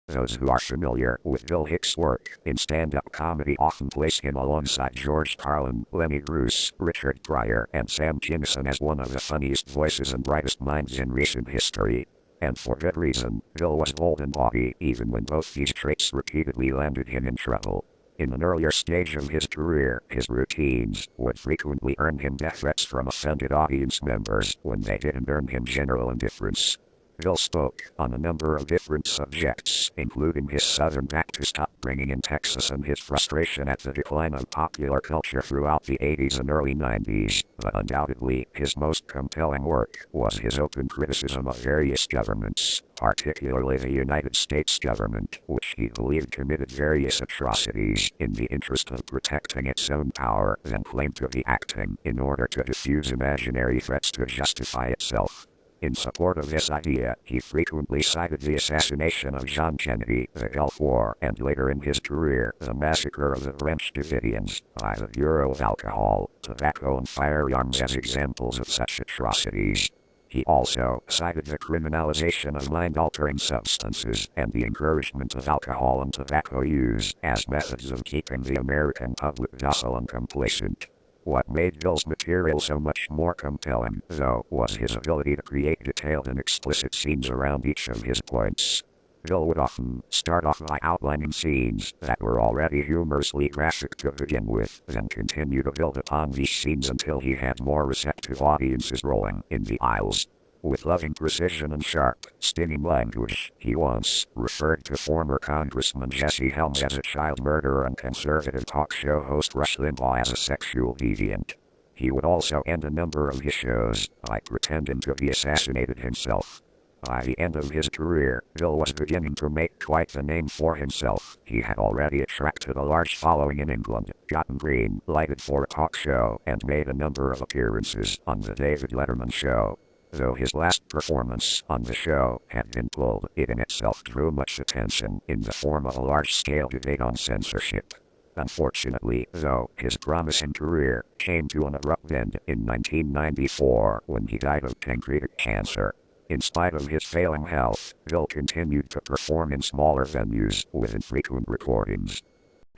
Those who are familiar with Bill Hicks' work in stand-up comedy often place him alongside George Carlin, Lenny Bruce, Richard Pryor, and Sam Kinison as one of the funniest voices and brightest minds in recent history. And for good reason. Bill was bold and bawdy even when both these traits repeatedly landed him in trouble. In an earlier stage of his career, his routines would frequently earn him death threats from offended audience members when they didn't earn him general indifference. Bill spoke on a number of different subjects, including his Southern Baptist upbringing in Texas and his frustration at the decline of popular culture throughout the 80s and early 90s, but undoubtedly his most compelling work was his open criticism of various governments, particularly the United States government, which he believed committed various atrocities in the interest of protecting its own power, then claimed to be acting in order to diffuse imaginary threats to justify itself. In support of this idea, he frequently cited the assassination of John Kennedy, the Gulf War, and later in his career, the massacre of the French Davidians by the Bureau of Alcohol, Tobacco and Firearms as examples of such atrocities. He also cited the criminalization of mind-altering substances and the encouragement of alcohol and tobacco use as methods of keeping the American public docile and complacent. What made Bill's material so much more compelling, though, was his ability to create detailed and explicit scenes around each of his points. Bill would often start off by outlining scenes that were already humorously graphic to begin with, then continue to build upon these scenes until he had more receptive audiences rolling in the aisles. With loving precision and sharp, stinging language, he once referred to former Congressman Jesse Helms as a child murderer and conservative talk show host Rush Limbaugh as a sexual deviant. He would also end a number of his shows by pretending to be assassinated himself. By the end of his career, Bill was beginning to make quite the name for himself. He had already attracted a large following in England, gotten green lighted for a talk show, and made a number of appearances on the David Letterman Show. Though his last performance on the show had been pulled, it in itself drew much attention in the form of a large-scale debate on censorship. Unfortunately, though, his promising career came to an abrupt end in 1994 when he died of pancreatic cancer. In spite of his failing health, Bill continued to perform in smaller venues with infrequent recordings.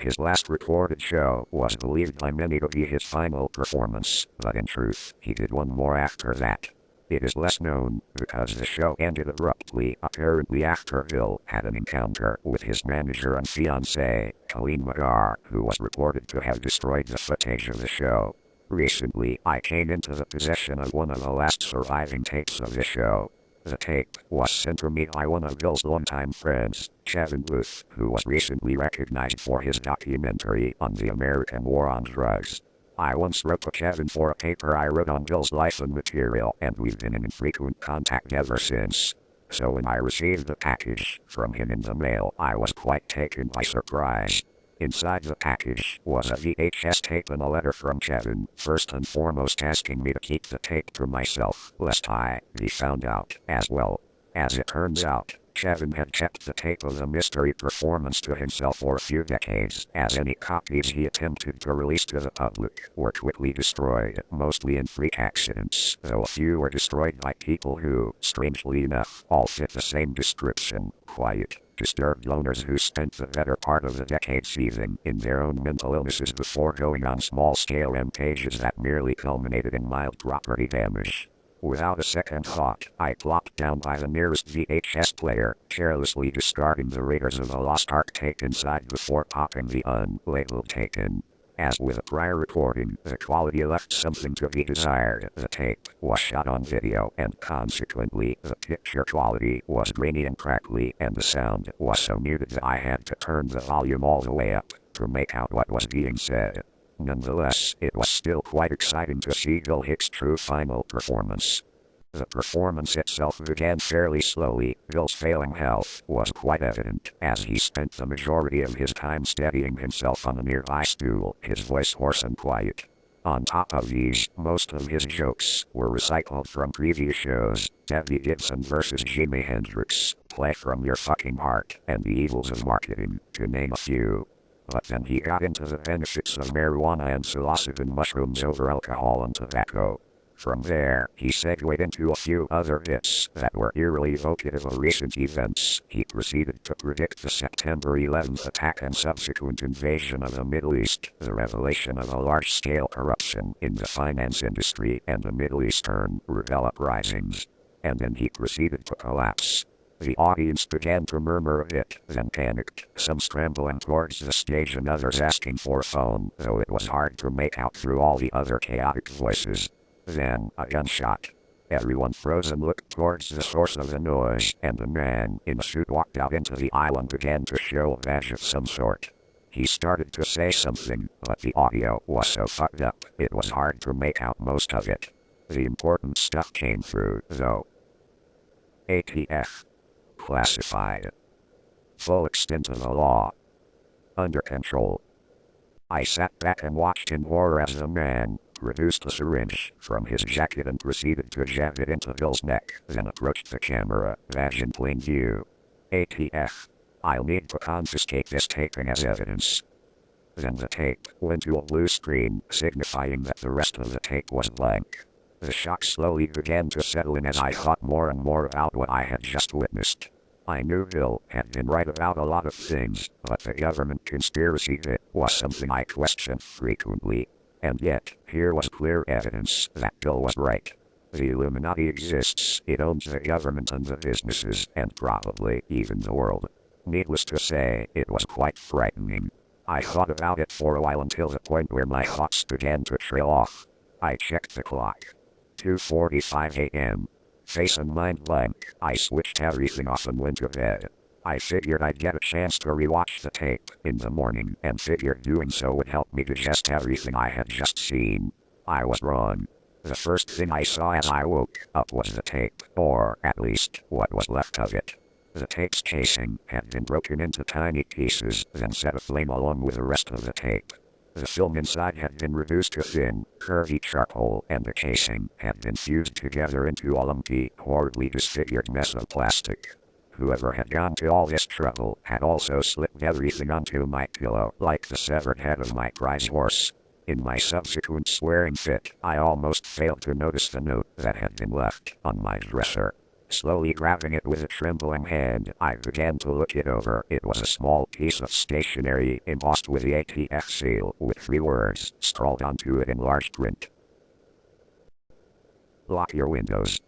His last recorded show was believed by many to be his final performance, but in truth, he did one more after that. It is less known because the show ended abruptly, apparently after Bill had an encounter with his manager and fiancée, Colleen Magar, who was reported to have destroyed the footage of the show. Recently, I came into the possession of one of the last surviving tapes of the show. The tape was sent to me by one of Bill's longtime friends, Kevin Booth, who was recently recognized for his documentary on the American War on Drugs. I once wrote to Kevin for a paper I wrote on Bill's life and material, and we've been in frequent contact ever since. So when I received the package from him in the mail, I was quite taken by surprise. Inside the package was a VHS tape and a letter from Kevin, first and foremost asking me to keep the tape to myself, lest I be found out as well. As it turns out, Kevin had kept the tape of the mystery performance to himself for a few decades, as any copies he attempted to release to the public were quickly destroyed, mostly in freak accidents, though a few were destroyed by people who, strangely enough, all fit the same description: quiet, disturbed loners who spent the better part of the decade seething in their own mental illnesses before going on small-scale rampages that merely culminated in mild property damage. Without a second thought, I plopped down by the nearest VHS player, carelessly discarding the Raiders of the Lost Ark tape inside before popping the unlabeled tape in. As with a prior recording, the quality left something to be desired. The tape was shot on video, and consequently, the picture quality was grainy and crackly, and the sound was so muted that I had to turn the volume all the way up to make out what was being said. Nonetheless, it was still quite exciting to see Bill Hicks' true final performance. The performance itself began fairly slowly. Bill's failing health was quite evident, as he spent the majority of his time steadying himself on a nearby stool, his voice hoarse and quiet. On top of these, most of his jokes were recycled from previous shows: Debbie Gibson vs. Jimi Hendrix, Play From Your Fucking Heart, and The Evils of Marketing, to name a few. But then he got into the benefits of marijuana and psilocybin mushrooms over alcohol and tobacco. From there, he segued into a few other bits that were eerily evocative of recent events. He proceeded to predict the September 11th attack and subsequent invasion of the Middle East, the revelation of a large-scale corruption in the finance industry, and the Middle Eastern rebel uprisings. And then he proceeded to collapse. The audience began to murmur a bit, then panicked, some scrambling towards the stage and others asking for a phone, though it was hard to make out through all the other chaotic voices. Then, a gunshot. Everyone froze and looked towards the source of the noise, and a man in a suit walked out into the aisle and began to show a badge of some sort. He started to say something, but the audio was so fucked up, it was hard to make out most of it. The important stuff came through, though. ATF. Classified. Full extent of the law. Under control. I sat back and watched in horror as the man produced a syringe from his jacket and proceeded to jab it into Bill's neck, then approached the camera, badge in plain view. ATF. I'll need to confiscate this taping as evidence. Then the tape went to a blue screen, signifying that the rest of the tape was blank. The shock slowly began to settle in as I thought more and more about what I had just witnessed. I knew Bill had been right about a lot of things, but the government conspiracy bit was something I questioned frequently. And yet, here was clear evidence that Bill was right. The Illuminati exists, it owns the government and the businesses, and probably even the world. Needless to say, it was quite frightening. I thought about it for a while until the point where my thoughts began to trail off. I checked the clock. 2:45 a.m. Face and mind blank, I switched everything off and went to bed. I figured I'd get a chance to rewatch the tape in the morning, and figured doing so would help me digest everything I had just seen. I was wrong. The first thing I saw as I woke up was the tape, or at least what was left of it. The tape's casing had been broken into tiny pieces, then set aflame along with the rest of the tape. The film inside had been reduced to thin, curvy charcoal, and the casing had been fused together into a lumpy, horribly disfigured mess of plastic. Whoever had gone to all this trouble had also slipped everything onto my pillow, like the severed head of my prize horse. In my subsequent swearing fit, I almost failed to notice the note that had been left on my dresser. Slowly grabbing it with a trembling hand, I began to look it over. It was a small piece of stationery embossed with the ATF seal, with 3 words scrawled onto it in large print. Lock your windows.